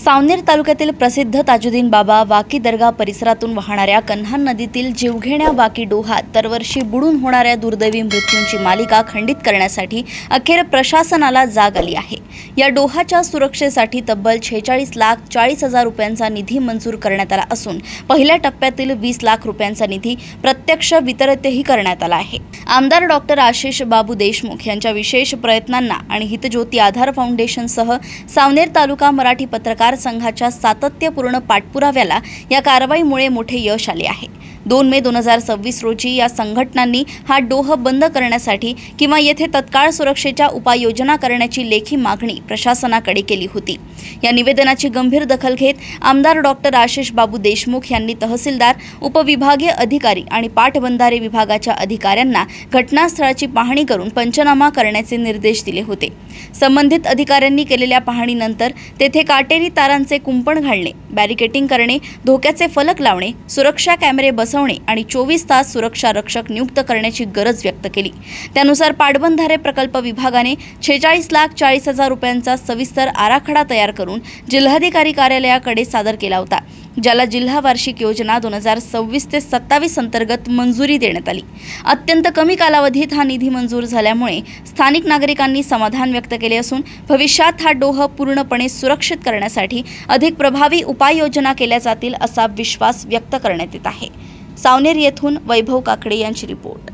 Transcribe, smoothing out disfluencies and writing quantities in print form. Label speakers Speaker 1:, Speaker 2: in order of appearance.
Speaker 1: सावनेर तालुक्यातील प्रसिद्ध ताजुद्दीन बाबा वाकी दर्गा परिसरातून वाहणाऱ्या कन्हान नदीतील जीवघेण्या वाकी डोहात दरवर्षी बुडून होणाऱ्या दुर्दैवी मृत्यूंची मालिका खंडित करण्यासाठी अखेर प्रशासनाला जाग आली आहे। या डोहाच्या सुरक्षेसाठी तब्बल 46,40,000 रुपयांचा निधी मंजूर करण्यात आला असून पहिल्या टप्प्यातील 20 लाख रुपयांचा निधी प्रत्यक्ष वितरितही करण्यात आला आहे। आमदार डॉक्टर आशिष बाबू देशमुख यांच्या विशेष प्रयत्नांना आणि हितज्योती आधार फाउंडेशनसह सावनेर तालुका मराठी पत्रकार संघाच्या सातत्यपूर्ण पाठपुराव्याला या कारवाईमुळे मोठे यश आले आहे। 2 मे 2026 रोजी या संघटनांनी हा डोह बंद करण्यासाठी किंवा येथे तत्काळ सुरक्षेच्या उपाययोजना करण्याची लेखी मागणी प्रशासनाकडे केली होती। या निवेदनाची गंभीर दखल घेत आमदार डॉक्टर आशिष बाबू देशमुख यांनी तहसीलदार, उपविभागीय अधिकारी आणि पाटबंधारे विभागाच्या अधिकाऱ्यांना घटनास्थळाची पाहणी करून पंचनामा करण्याचे निर्देश दिले होते। संबंधित अधिकाऱ्यांनी केलेल्या पाहणीनंतर तेथे काटेरी तारांचे कुंपण घालणे, बॅरिकेटिंग करणे, धोक्याचे फलक लावणे, सुरक्षा कॅमेरे बसवणे आणि 24 तास सुरक्षा रक्षक नियुक्त करण्याची गरज व्यक्त केली। त्यानुसार पाटबंधारे प्रकल्प विभागाने 46,40,000 रुपयांचा सविस्तर आराखडा तयार करून जिल्हाधिकारी कार्यालयाकडे सादर केला होता, ज्याला जिल्हा वार्षिक योजना 2026 ते 27 अंतर्गत मंजुरी देण्यात आली। अत्यंत कमी कालावधीत हा निधी मंजूर झाल्यामुळे स्थानिक नागरिकांनी समाधान व्यक्त केले असून भविष्यात हा डोह पूर्णपणे सुरक्षित करण्यासाठी अधिक प्रभावी उपाययोजना केल्या जातील असा विश्वास व्यक्त करण्यात येत आहे। सावनेर येथून वैभव काकडे यांची रिपोर्ट।